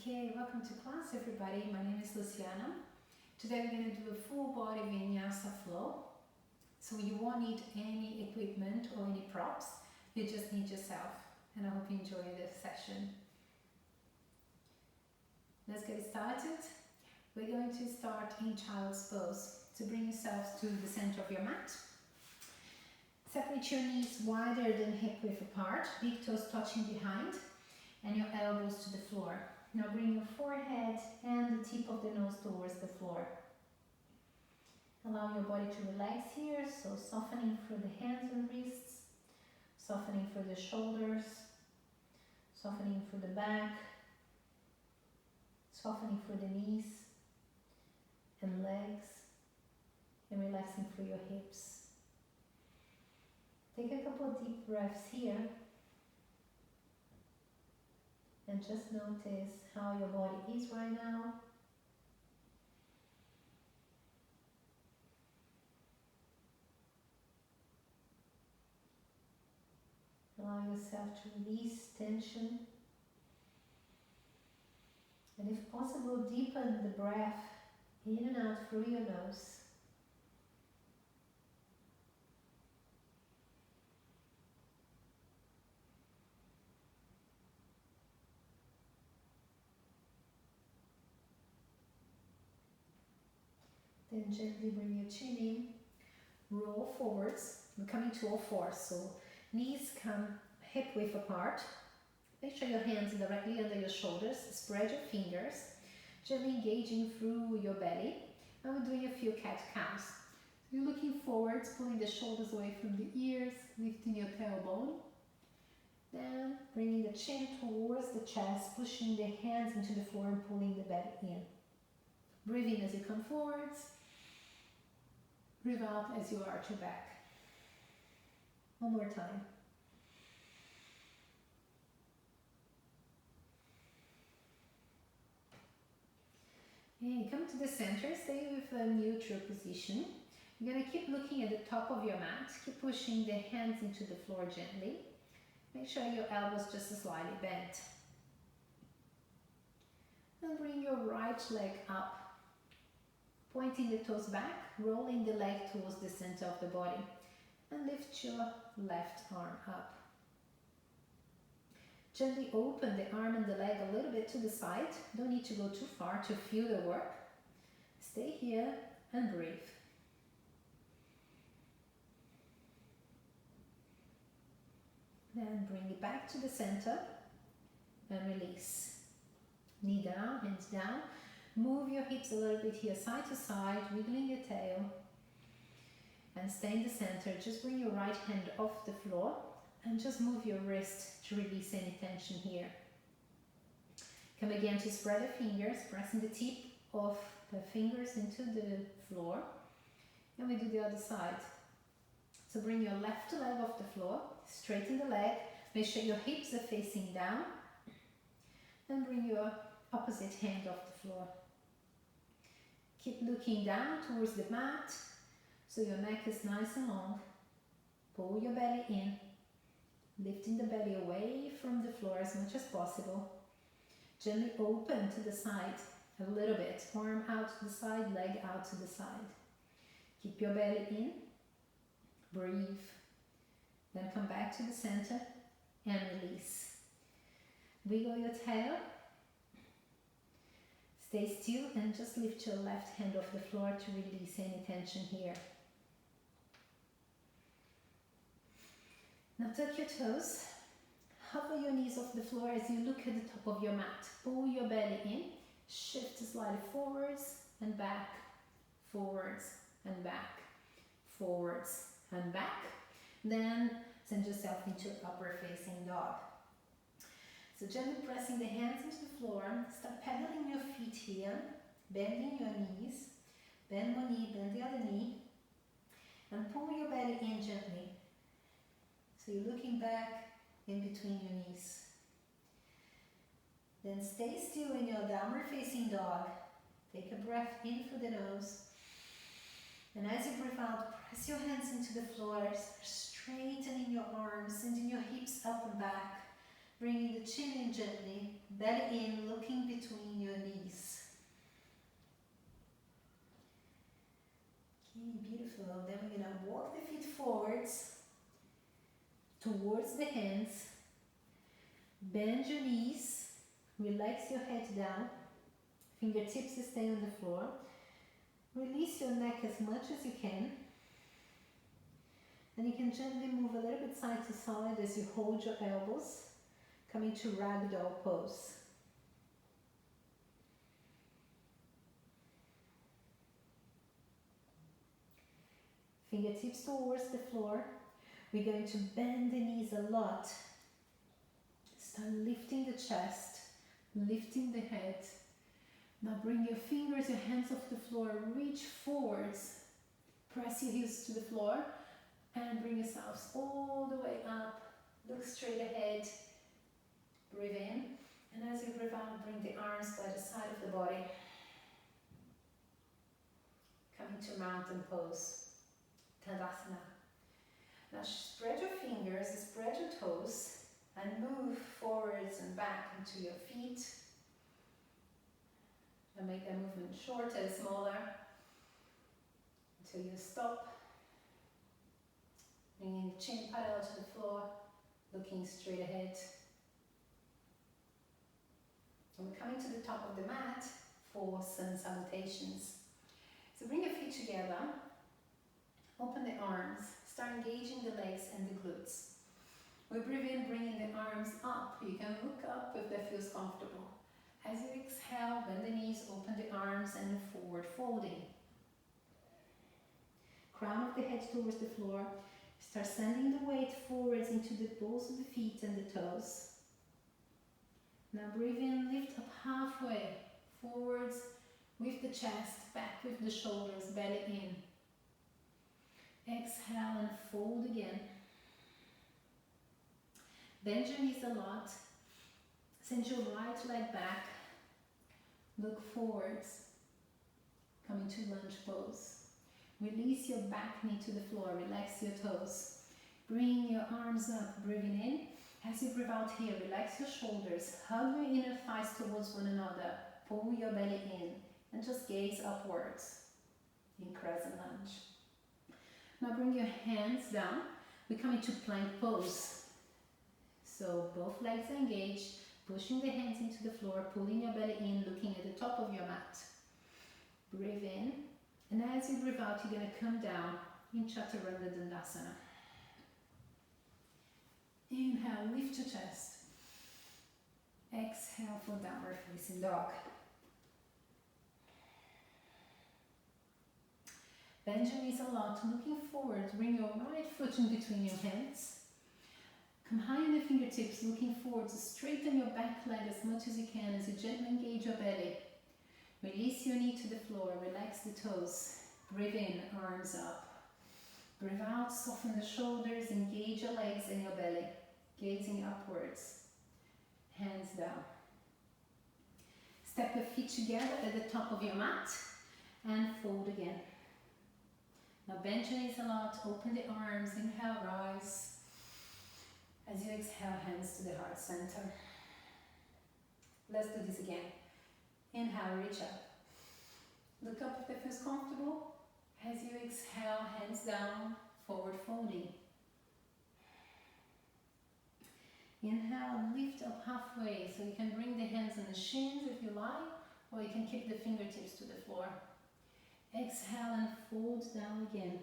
Okay, welcome to class everybody. My name is Luciana. Today we're going to do a full body Vinyasa flow. So you won't need any equipment or any props. You just need yourself. And I hope you enjoy this session. Let's get started. We're going to start in child's pose. So bring yourselves to the center of your mat. Separate your knees wider than hip width apart, big toes touching behind, and your elbows to the floor. Now bring your forehead and the tip of the nose towards the floor. Allow your body to relax here, so softening through the hands and wrists, softening through the shoulders, softening through the back, softening through the knees and legs, and relaxing through your hips. Take a couple of deep breaths here. And just notice how your body is right now. Allow yourself to release tension. And if possible, deepen the breath in and out through your nose. Then gently bring your chin in, roll forwards. We're coming to all fours, so knees come hip width apart. Make sure your hands are directly under your shoulders. Spread your fingers, gently engaging through your belly. And we're doing a few cat cows. You're looking forwards, pulling the shoulders away from the ears, lifting your tailbone. Then bringing the chin towards the chest, pushing the hands into the floor and pulling the belly in. Breathe in as you come forwards. Breathe out as you arch your back. One more time. And come to the center, stay with a neutral position. You're going to keep looking at the top of your mat. Keep pushing the hands into the floor gently. Make sure your elbows just slightly bent. And bring your right leg up. Pointing the toes back, rolling the leg towards the center of the body. And lift your left arm up. Gently open the arm and the leg a little bit to the side. Don't need to go too far to feel the work. Stay here and breathe. Then bring it back to the center and release. Knee down, hands down. Move your hips a little bit here, side to side, wiggling your tail. And stay in the center. Just bring your right hand off the floor and just move your wrist to release any tension here. Come again to spread the fingers, pressing the tip of the fingers into the floor. And we do the other side. So bring your left leg off the floor, straighten the leg, make sure your hips are facing down. And bring your opposite hand off the floor. Keep looking down towards the mat, so your neck is nice and long. Pull your belly in, lifting the belly away from the floor as much as possible. Gently open to the side a little bit, arm out to the side, leg out to the side. Keep your belly in, breathe, then come back to the center and release. Wiggle your tail. Stay still and just lift your left hand off the floor to release any tension here. Now tuck your toes, hover your knees off the floor as you look at the top of your mat. Pull your belly in, shift slightly forwards and back, forwards and back, forwards and back. Then send yourself into upward facing dog. So gently pressing the hands into the floor, start pedaling your feet here, bending your knees, bend one knee, bend the other knee, and pull your belly in gently. So you're looking back in between your knees. Then stay still in your downward facing dog. Take a breath in through the nose. And as you breathe out, press your hands into the floor, straightening your arms, sending your hips up and back. Bringing the chin in gently, belly in, looking between your knees. Okay, beautiful. Then we're gonna walk the feet forwards, towards the hands. Bend your knees, relax your head down, fingertips stay on the floor. Release your neck as much as you can. And you can gently move a little bit side to side as you hold your elbows, coming to ragdoll pose. Fingertips towards the floor. We're going to bend the knees a lot. Start lifting the chest, lifting the head. Now bring your fingers, your hands off the floor, reach forwards. Press your heels to the floor and bring yourselves all the way up. Look straight ahead. Breathe in. And as you breathe out, bring the arms by the side of the body. Coming to mountain pose. Tadasana. Now spread your fingers, spread your toes, and move forwards and back into your feet. And make that movement shorter and smaller until you stop. Bringing the chin parallel to the floor, looking straight ahead. And we're coming to the top of the mat for sun salutations. So bring your feet together, open the arms, start engaging the legs and the glutes. We breathe in, bringing the arms up. You can look up if that feels comfortable. As you exhale, bend the knees, open the arms and forward folding. Crown of the head towards the floor. Start sending the weight forwards into the balls of the feet and the toes. Now breathe in, lift up halfway, forwards with the chest, back with the shoulders, belly in. Exhale and fold again. Bend your knees a lot. Send your right leg back. Look forwards. Coming to lunge pose. Release your back knee to the floor. Relax your toes. Bring your arms up, breathing in. As you breathe out here, relax your shoulders. Hug your inner thighs towards one another. Pull your belly in and just gaze upwards in crescent lunge. Now bring your hands down. We're coming to plank pose. So both legs are engaged, pushing the hands into the floor, pulling your belly in, looking at the top of your mat. Breathe in, and as you breathe out, you're going to come down in Chaturanga Dandasana. Inhale, lift your chest. Exhale for downward facing dog. Bend your knees a lot, looking forward. Bring your right foot in between your hands. Come high on the fingertips, looking forward. Straighten your back leg as much as you can as you gently engage your belly. Release your knee to the floor, relax the toes. Breathe in, arms up. Breathe out, soften the shoulders, engage your legs and your belly. Gazing upwards, hands down. Step your feet together at the top of your mat and fold again. Now bend your knees a lot, open the arms, inhale, rise. As you exhale, hands to the heart center. Let's do this again. Inhale, reach up. Look up if that feels comfortable. As you exhale, hands down, forward folding. Inhale, lift up halfway, so you can bring the hands on the shins if you like, or you can keep the fingertips to the floor. Exhale and fold down again.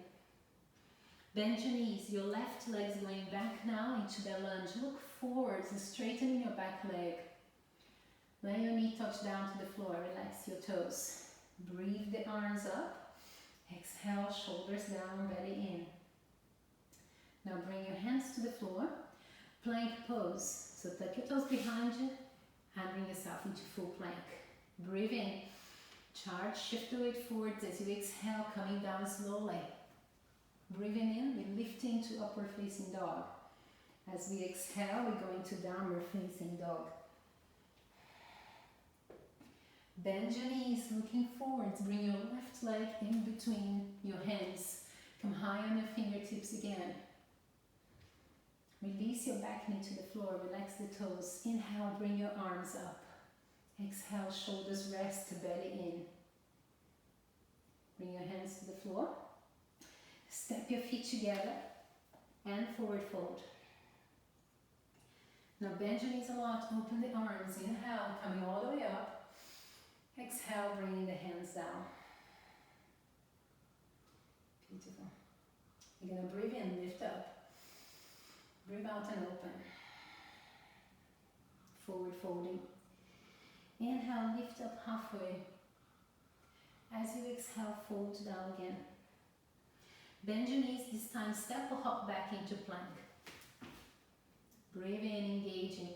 Bend your knees, your left leg's going back now into the lunge. Look forwards and straighten your back leg. Let your knee touch down to the floor, relax your toes. Breathe the arms up. Exhale, shoulders down, belly in. Now bring your hands to the floor. Plank pose. So tuck your toes behind you and bring yourself into full plank. Breathe in. Charge, shift the weight forwards as you exhale, coming down slowly. Breathing in, we're lifting to upward facing dog. As we exhale, we go into downward facing dog. Bend your knees, looking forwards. Bring your left leg in between your hands. Come high on your fingertips again. Release your back knee to the floor, relax the toes. Inhale, bring your arms up. Exhale, shoulders rest, belly in. Bring your hands to the floor. Step your feet together and forward fold. Now bend your knees a lot, open the arms. Inhale, coming all the way up. Exhale, bringing the hands down. Beautiful. You're going to breathe in, lift up. Breathe out and open. Forward folding. Inhale, lift up halfway. As you exhale, fold down again. Bend your knees, this time step or hop back into plank. Breathe in, engaging.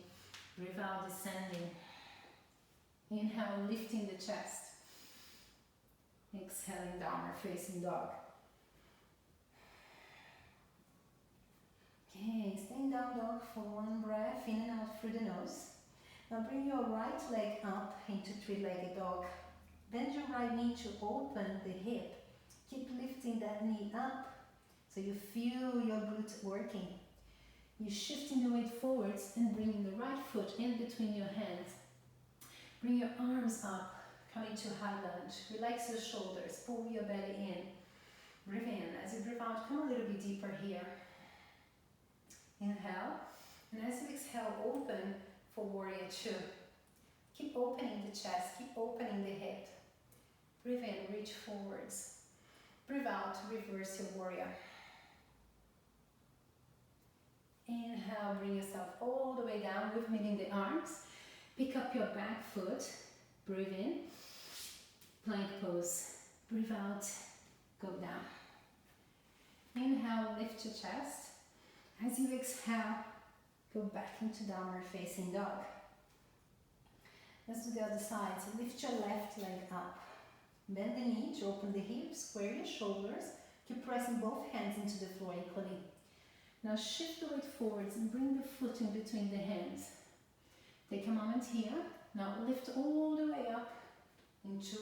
Breathe out, descending. Inhale, lifting the chest. Exhaling, downward facing dog. Okay, staying down dog for one breath, in and out through the nose. Now bring your right leg up into three-legged dog. Bend your right knee to open the hip. Keep lifting that knee up so you feel your glute working. You're shifting the weight forwards and bringing the right foot in between your hands. Bring your arms up, coming to high lunge. Relax your shoulders, pull your belly in. Breathe in. As you breathe out, come a little bit deeper here. Inhale, and as you exhale, open for warrior two. Keep opening the chest, keep opening the hip. Breathe in, reach forwards. Breathe out, reverse your warrior. Inhale, bring yourself all the way down with meeting the arms. Pick up your back foot. Breathe in, plank pose. Breathe out, go down. Inhale, lift your chest. As you exhale, go back into downward facing dog. Let's do the other side. So lift your left leg up. Bend the knee to open the hips, square your shoulders. Keep pressing both hands into the floor equally. Now shift the weight forwards and bring the foot in between the hands. Take a moment here. Now lift all the way up into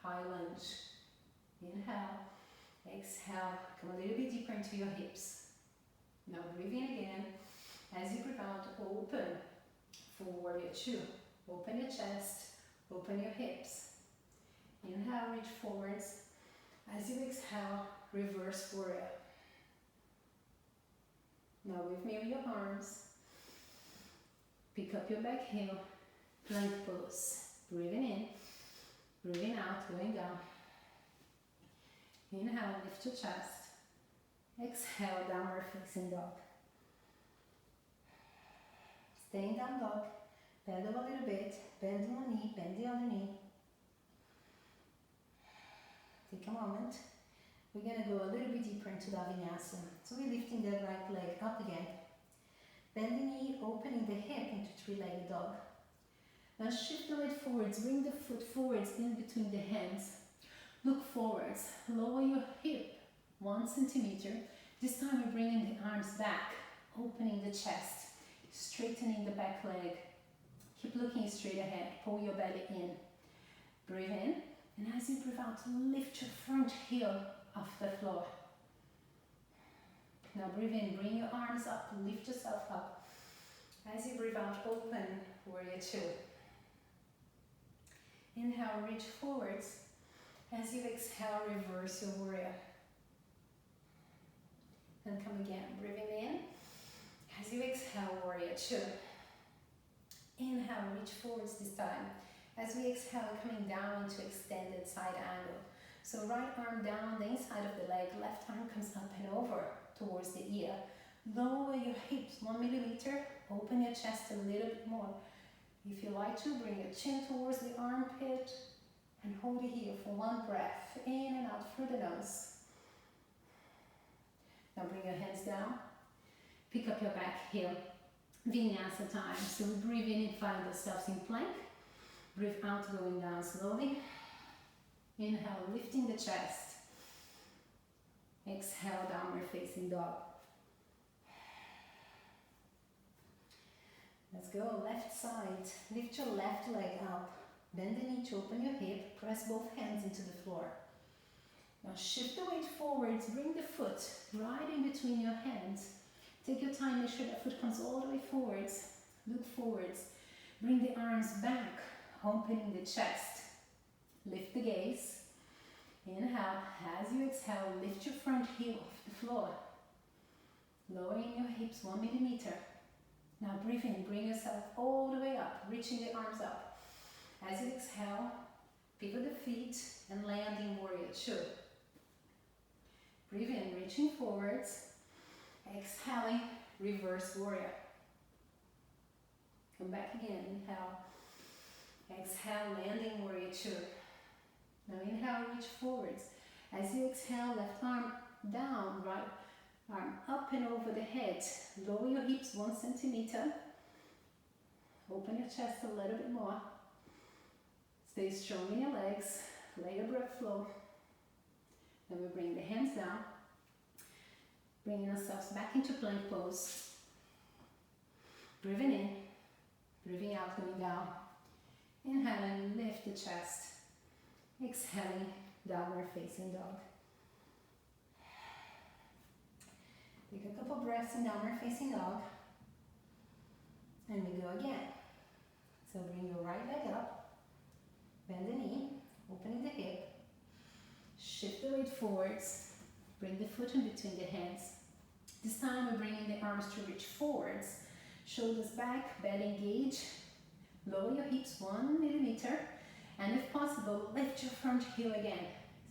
high lunge. Inhale, exhale, come a little bit deeper into your hips. Now breathe in again. As you breathe out, open for warrior two. Open your chest, open your hips. Inhale, reach forwards. As you exhale, reverse warrior. Now with me with your arms. Pick up your back heel, plank pose. Breathing in, breathing out, going down. Inhale, lift your chest. Exhale, downward facing dog. Staying down dog. Bend over a little bit. Bend one knee, bend the other knee. Take a moment. We're going to go a little bit deeper into the Vinyasa. So we're lifting the right leg up again. Bend the knee, opening the hip into three-legged dog. Now shift the weight forwards. Bring the foot forwards in between the hands. Look forwards. Lower your hip 1 centimeter. This time we're bringing the arms back, opening the chest, straightening the back leg. Keep looking straight ahead. Pull your belly in. Breathe in. And as you breathe out, lift your front heel off the floor. Now breathe in. Bring your arms up. Lift yourself up. As you breathe out, open warrior two. Inhale, reach forwards. As you exhale, reverse your warrior. And come again, breathing in. As you exhale, warrior two. Inhale, reach forwards this time. As we exhale, coming down into extended side angle. So right arm down the inside of the leg, left arm comes up and over towards the ear. Lower your hips 1 millimeter, open your chest a little bit more. If you like to, bring your chin towards the armpit and hold it here for one breath, in and out through the nose. Now bring your hands down, pick up your back heel. Vinyasa time. So we breathe in and find ourselves in plank. Breathe out, going down slowly. Inhale, lifting the chest. Exhale, downward facing dog. Let's go, left side. Lift your left leg up. Bend the knee to open your hip. Press both hands into the floor. Now shift the weight forwards. Bring the foot right in between your hands. Take your time, make sure that foot comes all the way forwards. Look forwards. Bring the arms back, opening the chest. Lift the gaze. Inhale. As you exhale, lift your front heel off the floor. Lowering your hips 1 millimeter. Now breathe in, bring yourself all the way up, reaching the arms up. As you exhale, pivot the feet and land in warrior two. Breathe in, reaching forwards. Exhaling, reverse warrior. Come back again, inhale. Exhale, landing warrior two. Now inhale, reach forwards. As you exhale, left arm down, right arm up and over the head. Lower your hips 1 centimeter. Open your chest a little bit more. Stay strong in your legs. Let your breath flow. Then we bring the hands down. Bringing ourselves back into plank pose. Breathing in. Breathing out, going down. Inhaling, lift the chest. Exhaling, downward facing dog. Take a couple breaths in downward facing dog. And we go again. So bring your right leg up. Bend the knee, opening the hip. Shift the weight forwards. Bring the foot in between the hands. This time we're bringing the arms to reach forwards. Shoulders back, belly engage. Lower your hips 1 millimeter. And if possible, lift your front heel again.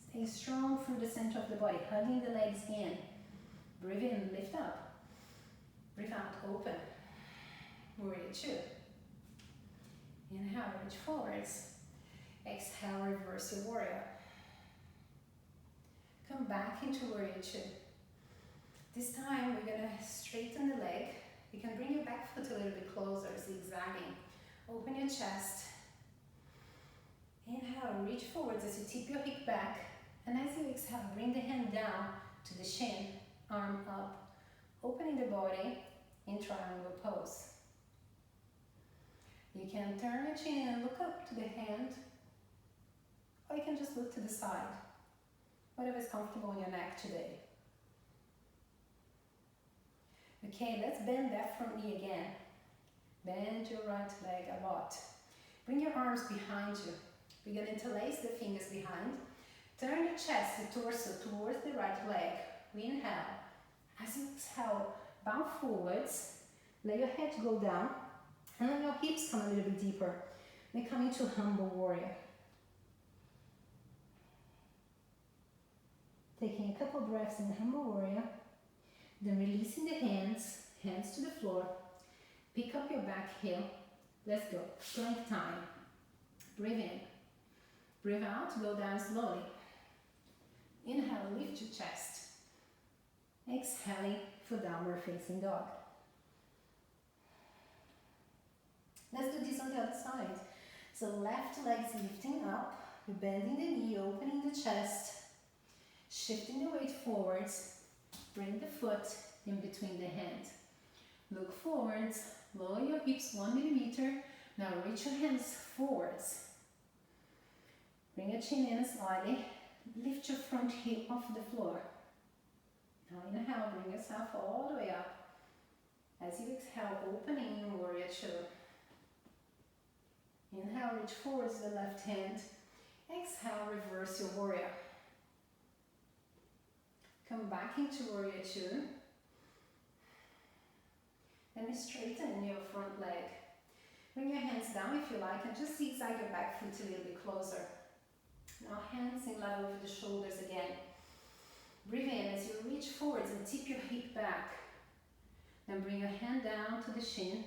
Stay strong through the center of the body, hugging the legs in. Breathe in, lift up. Breathe out, open. Warrior two. Inhale, reach forwards. Exhale, reverse your warrior. Come back into warrior two. This time we're gonna straighten the leg. You can bring your back foot a little bit closer, zigzagging. Open your chest. Inhale, reach forwards as you tip your hip back. And as you exhale, bring the hand down to the shin, arm up, opening the body in triangle pose. You can turn your chin and look up to the hand, or you can just look to the side, whatever is comfortable in your neck today. Okay, let's bend that front knee again. Bend your right leg a lot. Bring your arms behind you. We're going to interlace the fingers behind. Turn your chest, the torso towards the right leg. We inhale. As you exhale, bow forwards. Let your head go down. And let your hips come a little bit deeper. We come into humble warrior. Taking a couple breaths in humble warrior. Then releasing the hands, hands to the floor. Pick up your back heel. Let's go. Plank time. Breathe in. Breathe out, go down slowly. Inhale, lift your chest. Exhaling for downward facing dog. Let's do this on the other side. So left leg is lifting up. You're bending the knee, opening the chest. Shifting the weight forwards. Bring the foot in between the hands. Look forwards. Lower your hips 1 millimeter. Now reach your hands forwards. Bring your chin in slightly. Lift your front heel off the floor. Now inhale, bring yourself all the way up. As you exhale, opening in warrior two. Inhale, reach forwards the left hand. Exhale, reverse your warrior. Come back into warrior two. Then we straighten your front leg. Bring your hands down if you like and just zigzag your back foot a little bit closer. Now hands in level with the shoulders again. Breathe in as you reach forwards and tip your hip back. Then bring your hand down to the shin.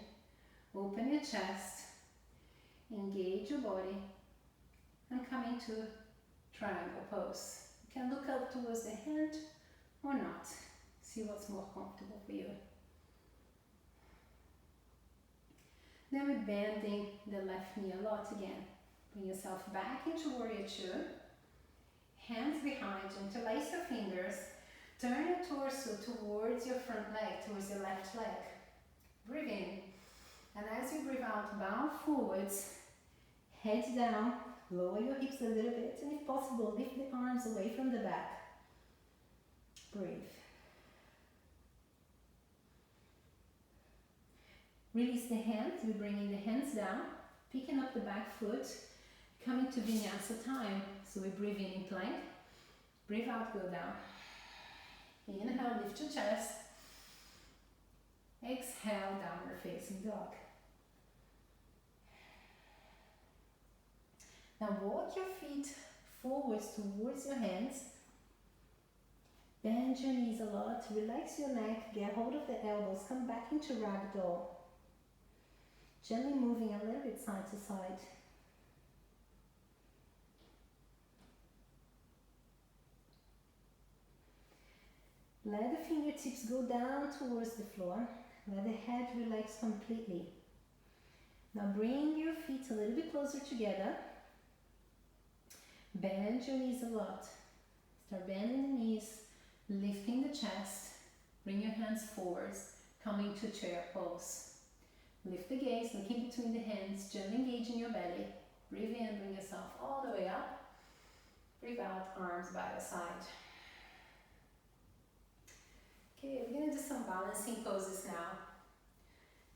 Open your chest. Engage your body. And come into triangle pose. You can look up towards the hand or not. See what's more comfortable for you. Then we're bending the left knee a lot again. Bring yourself back into warrior two. Hands behind you, interlace your fingers. Turn your torso towards your front leg, towards your left leg. Breathe in. And as you breathe out, bow forwards. Head down. Lower your hips a little bit. And if possible, lift the arms away from the back. Breathe. Release the hands, we're bringing the hands down, picking up the back foot, coming to Vinyasa time. So we breathe in plank, breathe out, go down. Inhale, lift your chest. Exhale, downward facing dog. Now walk your feet forwards towards your hands. Bend your knees a lot, relax your neck, get hold of the elbows, come back into ragdoll. Gently moving a little bit side to side. Let the fingertips go down towards the floor. Let the head relax completely. Now bring your feet a little bit closer together. Bend your knees a lot. Start bending the knees, lifting the chest. Bring your hands forwards, coming to chair pose. Lift the gaze, looking between the hands, gently engaging your belly. Breathe in, bring yourself all the way up. Breathe out, arms by the side. Okay, we're going to do some balancing poses now.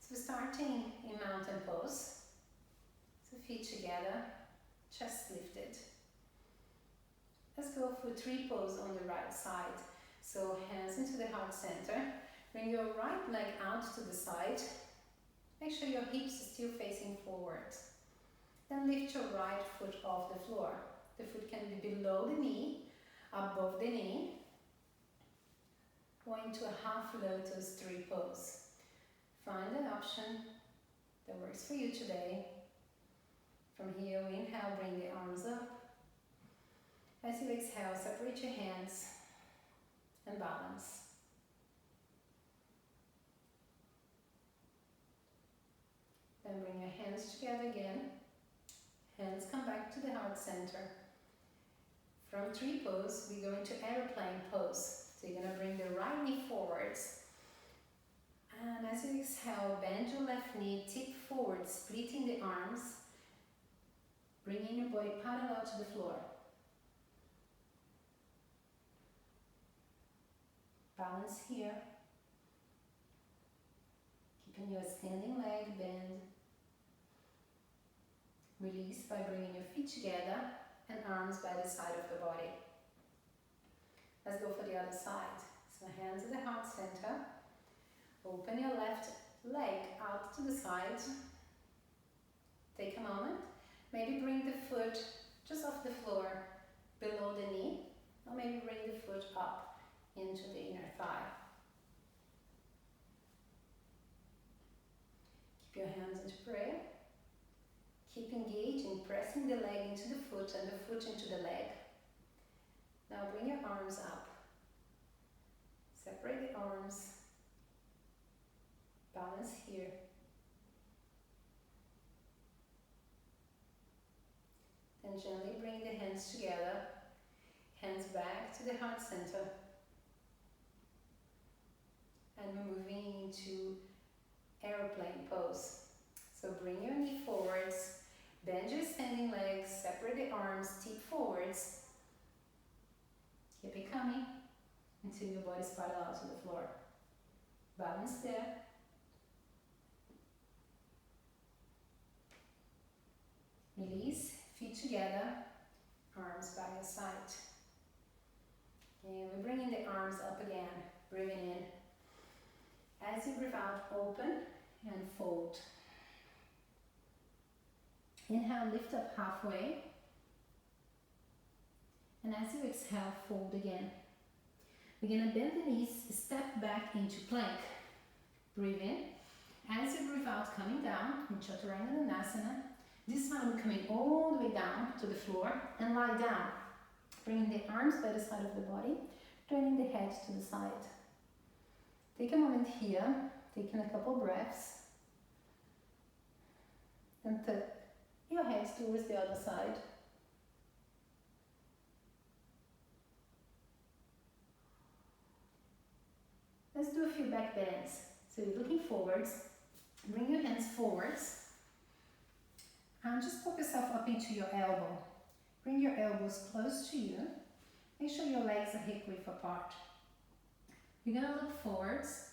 So we're starting in mountain pose. So feet together, chest lifted. Let's go for tree pose on the right side. So hands into the heart center. Bring your right leg out to the side. Make sure your hips are still facing forward. Then lift your right foot off the floor. The foot can be below the knee, above the knee. Go into a half lotus tree pose. Find an option that works for you today. From here, we inhale, bring the arms up. As you exhale, separate your hands and balance. Then bring your hands together again. Hands come back to the heart center. From tree pose, we go into airplane pose. So you're going to bring the right knee forwards. And as you exhale, bend your left knee, tip forward, splitting the arms. Bringing your body parallel to the floor. Balance here. Keeping your standing leg bend. Release by bringing your feet together and arms by the side of the body. Let's go for the other side. So hands at the heart center. Open your left leg out to the side. Take a moment. Maybe bring the foot just off the floor below the knee. Or maybe bring the foot up into the inner thigh. Keep your hands into prayer. Keep engaging, pressing the leg into the foot and the foot into the leg. Now bring your arms up. Separate the arms. Balance here. Then gently bring the hands together. Hands back to the heart center. And we're moving into airplane pose. So bring your knee forwards. Bend your standing legs. Separate the arms. Tip forwards. Keep it coming until your body's parallel to the floor. Balance there. Release, feet together, arms by your side. And we're bringing the arms up again, breathing in. As you breathe out, open and fold. Inhale, lift up halfway. And as you exhale, fold again. We're going to bend the knees, step back into plank. Breathe in. As you breathe out, coming down in Chaturanga Dandasana. This time we're coming all the way down to the floor and lie down. Bringing the arms by the side of the body, turning the head to the side. Take a moment here, taking a couple breaths. And turn your head towards the other side. Let's do a few back bends. So you're looking forwards, bring your hands forwards, and just pop yourself up into your elbow. Bring your elbows close to you. Make sure your legs are hip width apart. You're going to look forwards,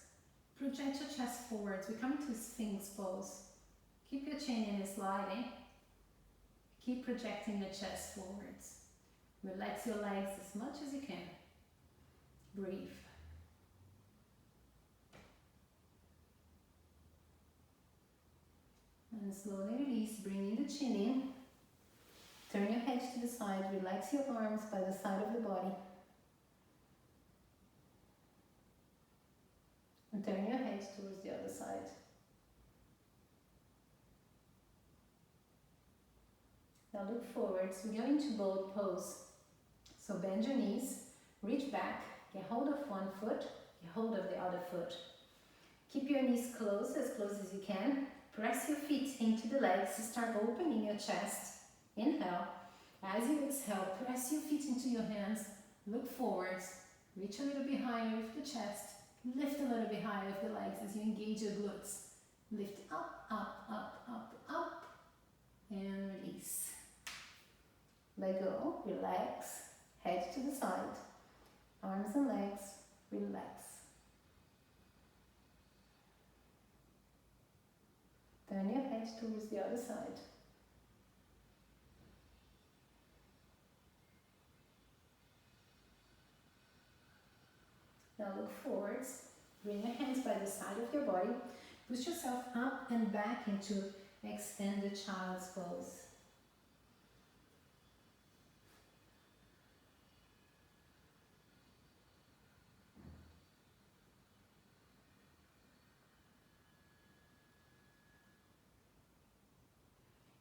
Project your chest forwards. We come into Sphinx pose. Keep your chin in and sliding. Keep projecting your chest forwards. Relax your legs as much as you can. Breathe. And slowly release, bringing the chin in. Turn your head to the side, relax your arms by the side of the body. And turn your head towards the other side. Now look forwards, we go into boat pose. So bend your knees, reach back, get hold of one foot, get hold of the other foot. Keep your knees closed as you can. Press your feet into the legs, start opening your chest. Inhale. As you exhale, press your feet into your hands, look forwards, reach a little bit higher with the chest, lift a little bit higher with the legs as you engage your glutes. Lift up, up, up, up, up, and release. Let go, relax, head to the side, arms and legs, relax. Turn your head towards the other side. Now look forwards, bring your hands by the side of your body, push yourself up and back into extended child's pose.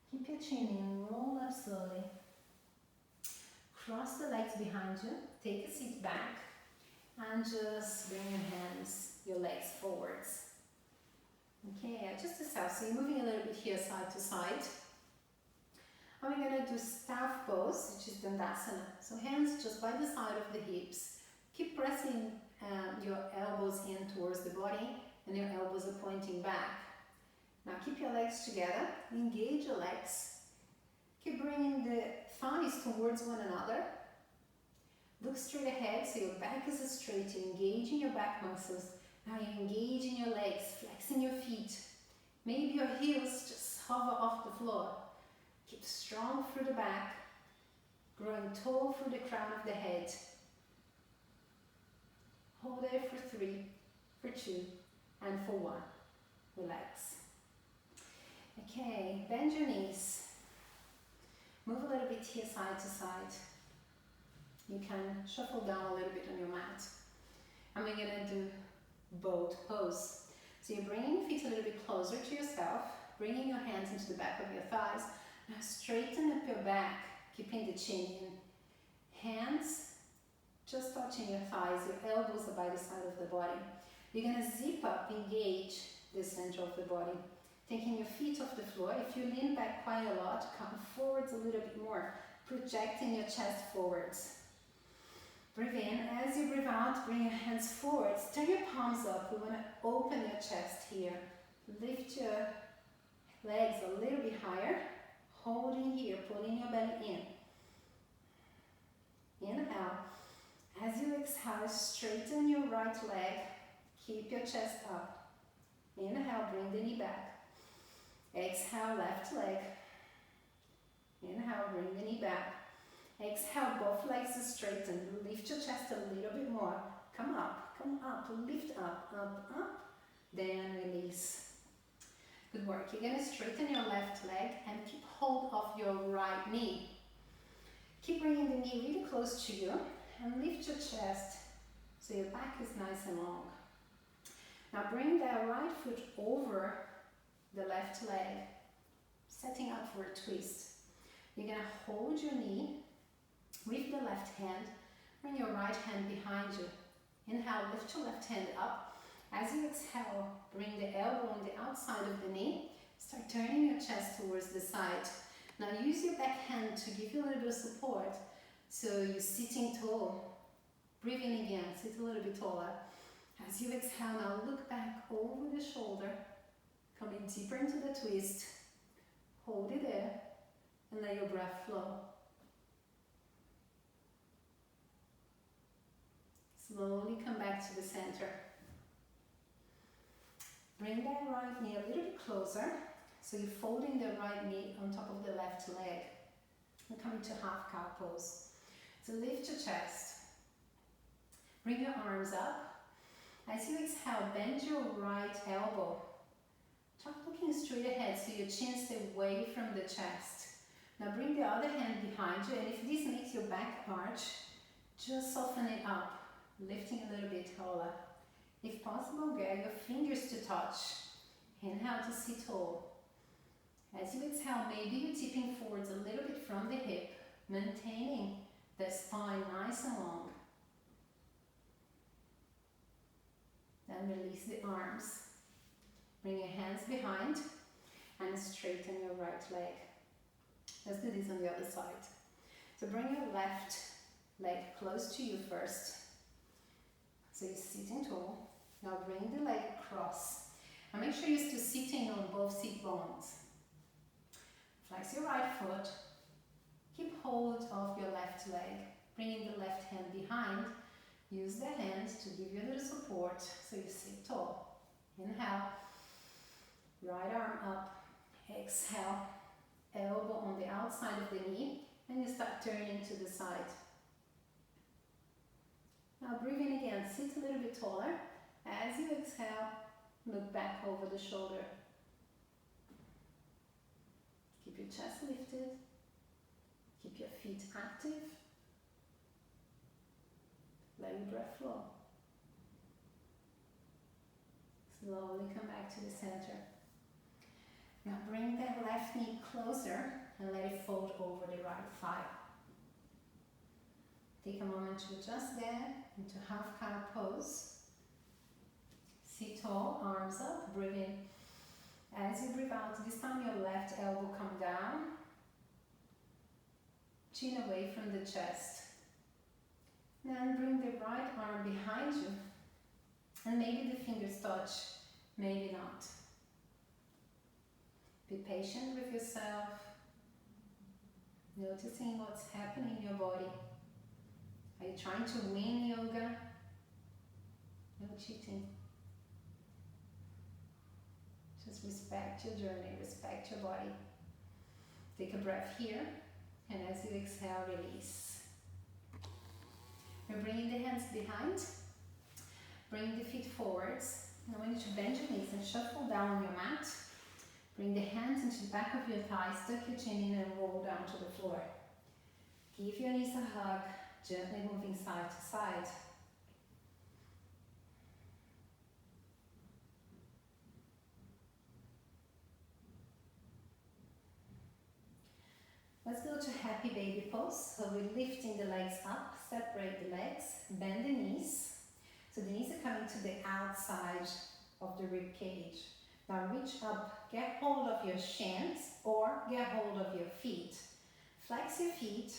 Keep your chin in, roll up slowly. Cross the legs behind you, take a seat back, and just bring your hands, your legs forwards. Okay, adjust yourself. So you're moving a little bit here side to side. And we're going to do staff pose, which is Dandasana. So hands just by the side of the hips. Keep pressing your elbows in towards the body and your elbows are pointing back. Now keep your legs together, engage your legs. Keep bringing the thighs towards one another. Look straight ahead so your back is straight, you're engaging your back muscles. Now you're engaging your legs, flexing your feet. Maybe your heels just hover off the floor. Keep strong through the back, growing tall through the crown of the head. Hold there for 3, for 2, and for 1. Relax. Okay, bend your knees. Move a little bit here side to side. You can shuffle down a little bit on your mat. And we're going to do boat pose. So you're bringing your feet a little bit closer to yourself, bringing your hands into the back of your thighs. Now straighten up your back, keeping the chin in. Hands just touching your thighs, your elbows are by the side of the body. You're going to zip up, engage the center of the body. Taking your feet off the floor. If you lean back quite a lot, come forwards a little bit more, projecting your chest forwards. Breathe in. As you breathe out, bring your hands forwards. Turn your palms up. We want to open your chest here. Lift your legs a little bit higher. Holding here, pulling your belly in. Inhale. As you exhale, straighten your right leg. Keep your chest up. Inhale, bring the knee back. Exhale, left leg. Inhale, bring the knee back. Exhale, both legs are straightened. Lift your chest a little bit more. Come up, lift up, up, up. Then release. Good work. You're going to straighten your left leg and keep hold of your right knee. Keep bringing the knee really close to you and lift your chest so your back is nice and long. Now bring that right foot over the left leg, setting up for a twist. You're going to hold your knee with the left hand, bring your right hand behind you. Inhale, lift your left hand up. As you exhale, bring the elbow on the outside of the knee. Start turning your chest towards the side. Now use your back hand to give you a little bit of support. So you're sitting tall. Breathe in again, sit a little bit taller. As you exhale, now look back over the shoulder. Coming deeper into the twist. Hold it there and let your breath flow. Slowly come back to the center. Bring that right knee a little bit closer. So you're folding the right knee on top of the left leg. We're coming to half cow pose. So lift your chest. Bring your arms up. As you exhale, bend your right elbow. Try looking straight ahead so your chin stays away from the chest. Now bring the other hand behind you, and if this makes your back arch, just soften it up, lifting a little bit taller. If possible, get your fingers to touch. Inhale to sit tall. As you exhale, maybe you're tipping forwards a little bit from the hip, maintaining the spine nice and long. Then release the arms. Bring your hands behind and straighten your right leg. Let's do this on the other side. So bring your left leg close to you first. So you're sitting tall. Now bring the leg across. And make sure you're still sitting on both sit bones. Flex your right foot. Keep hold of your left leg. Bringing the left hand behind. Use the hands to give you a little support so you sit tall. Inhale. Right arm up. Exhale. Elbow on the outside of the knee. And you start turning to the side. Now breathe in again. Sit a little bit taller. As you exhale, look back over the shoulder. Keep your chest lifted. Keep your feet active. Let your breath flow. Slowly come back to the center. Now bring that left knee closer and let it fold over the right thigh. Take a moment to adjust there into half cow pose. Sit tall, arms up, breathe in. As you breathe out, this time your left elbow come down. Chin away from the chest. Then bring the right arm behind you. And maybe the fingers touch, maybe not. Be patient with yourself. Noticing what's happening in your body. Are you trying to win yoga? No cheating. Just respect your journey, respect your body. Take a breath here, and as you exhale, release. We're bringing the hands behind. Bring the feet forwards. Now I want you to bend your knees and shuffle down on your mat. Bring the hands into the back of your thighs, tuck your chin in and roll down to the floor. Give your knees a hug, gently moving side to side. Let's go to happy baby pose. So we're lifting the legs up, separate the legs, bend the knees. So the knees are coming to the outside of the rib cage. Now reach up, get hold of your shins or get hold of your feet. Flex your feet,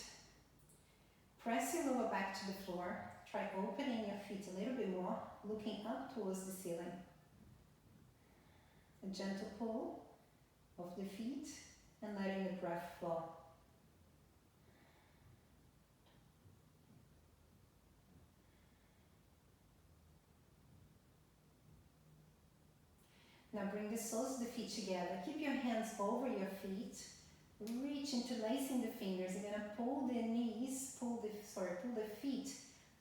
press your lower back to the floor. Try opening your feet a little bit more, looking up towards the ceiling. A gentle pull of the feet and letting the breath flow. Now bring the soles of the feet together. Keep your hands over your feet. Reach interlacing the fingers. You're going to pull the knees, pull the feet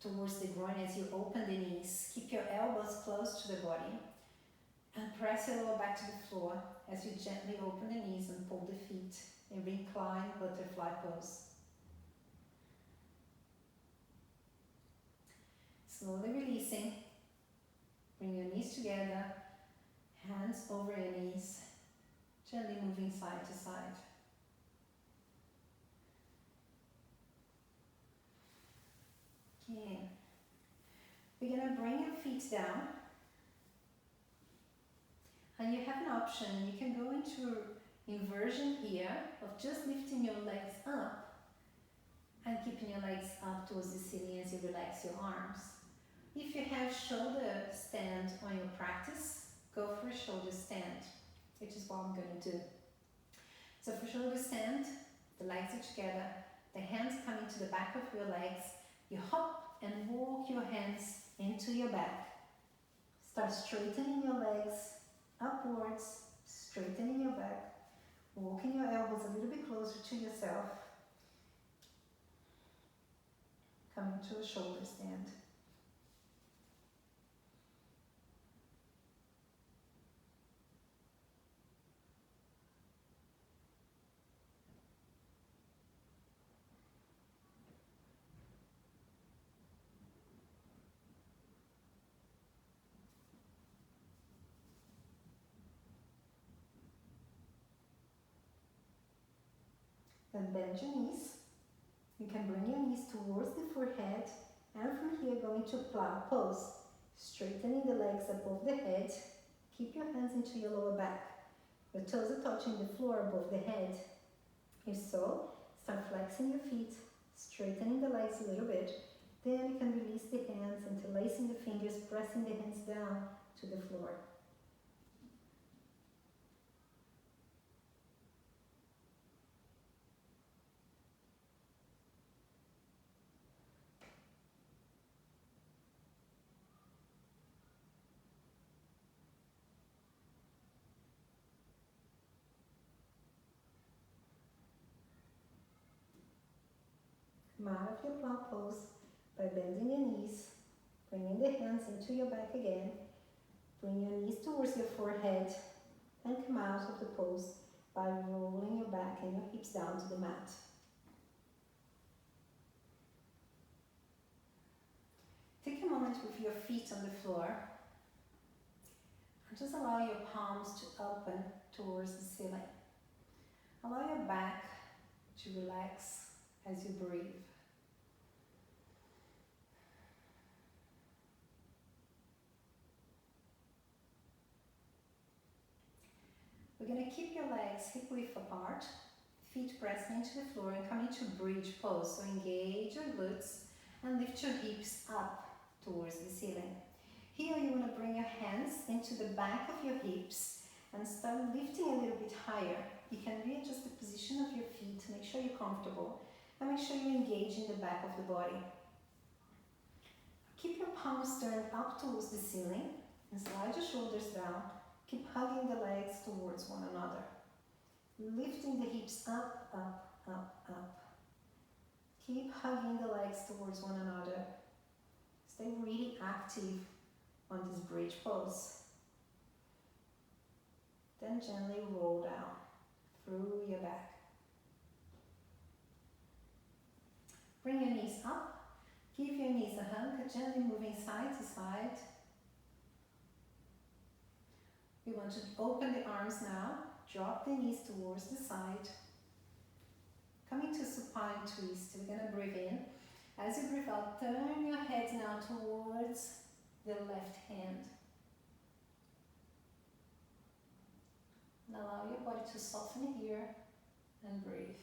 towards the groin as you open the knees. Keep your elbows close to the body. And press your lower back to the floor as you gently open the knees and pull the feet in recline butterfly pose. Slowly releasing. Bring your knees together. Hands over your knees, gently moving side to side. Okay. We're going to bring your feet down. And you have an option. You can go into inversion here of just lifting your legs up and keeping your legs up towards the ceiling as you relax your arms. If you have shoulder stand on your practice, go for a shoulder stand, which is what I'm going to do. So for shoulder stand, the legs are together, the hands coming to the back of your legs. You hop and walk your hands into your back. Start straightening your legs upwards, straightening your back, walking your elbows a little bit closer to yourself, coming to a shoulder stand. Then bend your knees. You can bring your knees towards the forehead, and from here going to plow pose, straightening the legs above the head. Keep your hands into your lower back. Your toes are touching the floor above the head. If so, start flexing your feet, straightening the legs a little bit. Then you can release the hands, interlacing the fingers, pressing the hands down to the floor. Come out of your plow pose by bending your knees, bringing the hands into your back again. Bring your knees towards your forehead and come out of the pose by rolling your back and your hips down to the mat. Take a moment with your feet on the floor and just allow your palms to open towards the ceiling. Allow your back to relax as you breathe. We're going to keep your legs hip width apart, feet pressing into the floor and come into bridge pose. So engage your glutes and lift your hips up towards the ceiling. Here you want to bring your hands into the back of your hips and start lifting a little bit higher. You can readjust the position of your feet to make sure you're comfortable and make sure you engage in the back of the body. Keep your palms turned up towards the ceiling and slide your shoulders down. Keep hugging the legs towards one another. Lifting the hips up, up, up, up. Keep hugging the legs towards one another. Stay really active on this bridge pose. Then gently roll down through your back. Bring your knees up. Give your knees a hug, gently moving side to side. We want to open the arms now. Drop the knees towards the side. Coming to supine twist. We're going to breathe in. As you breathe out, turn your head now towards the left hand. And allow your body to soften here and breathe.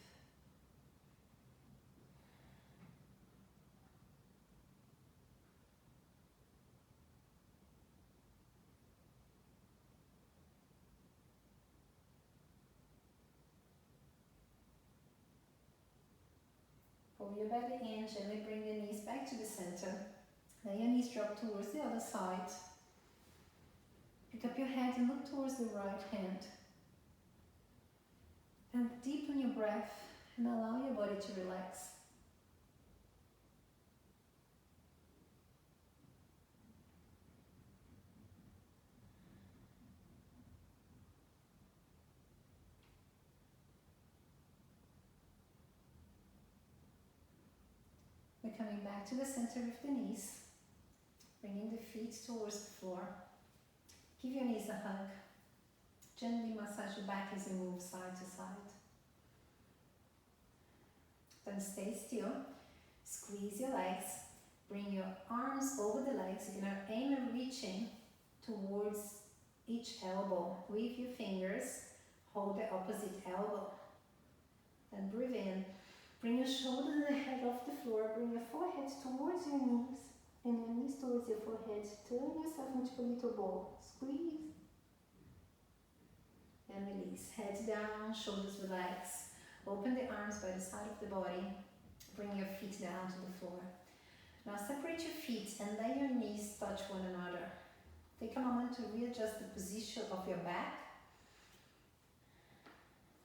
Pull your belly in, gently bring your knees back to the center. Then your knees drop towards the other side. Pick up your head and look towards the right hand. And deepen your breath and allow your body to relax. We're coming back to the center with the knees, bringing the feet towards the floor. Give your knees a hug. Gently massage your back as you move side to side. Then stay still. Squeeze your legs. Bring your arms over the legs. You're going to aim at reaching towards each elbow with your fingers. Hold the opposite elbow. Then breathe in. Bring your shoulders and the head off the floor. Bring your forehead towards your knees and your knees towards your forehead. Turn yourself into a little ball. Squeeze and release. Head down, shoulders relax. Open the arms by the side of the body. Bring your feet down to the floor. Now separate your feet and let your knees touch one another. Take a moment to readjust the position of your back.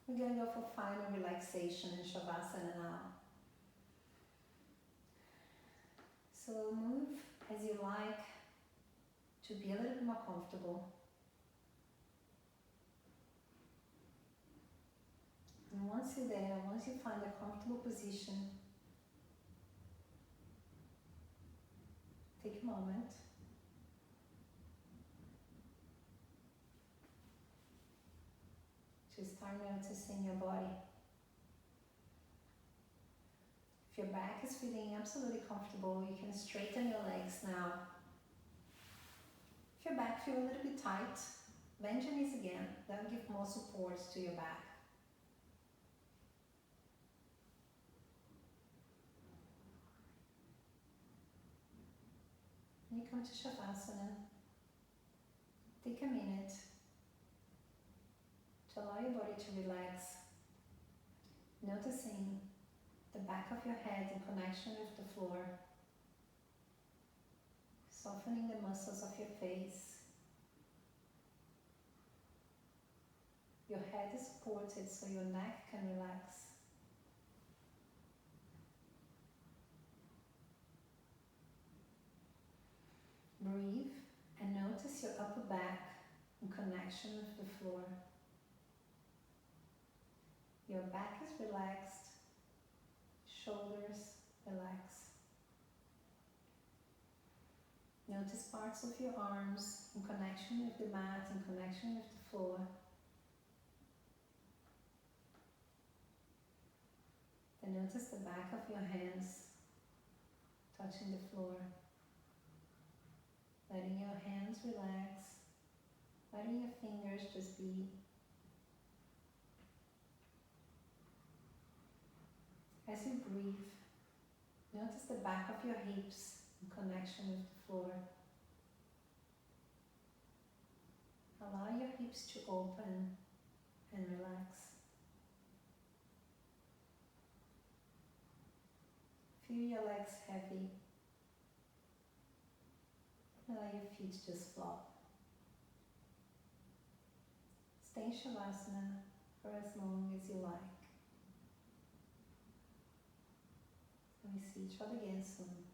We're going to go for final relaxation in Shavasana now. So move as you like to be a little bit more comfortable. And once you're there, once you find a comfortable position, take a moment to start noticing your body. If your back is feeling absolutely comfortable, you can straighten your legs now. If your back feels a little bit tight, bend your knees again. That will give more support to your back. When you come to Shavasana, take a minute to allow your body to relax, noticing the back of your head in connection with the floor, softening the muscles of your face. Your head is supported so your neck can relax. Breathe and notice your upper back in connection with the floor. Your back is relaxed, shoulders relax. Notice parts of your arms in connection with the mat, in connection with the floor. Then notice the back of your hands touching the floor. Letting your hands relax, letting your fingers just be. As you breathe, notice the back of your hips in connection with the floor. Allow your hips to open and relax. Feel your legs heavy. Let your feet just flop. Stay in Shavasana for as long as you like. And we see each other again soon.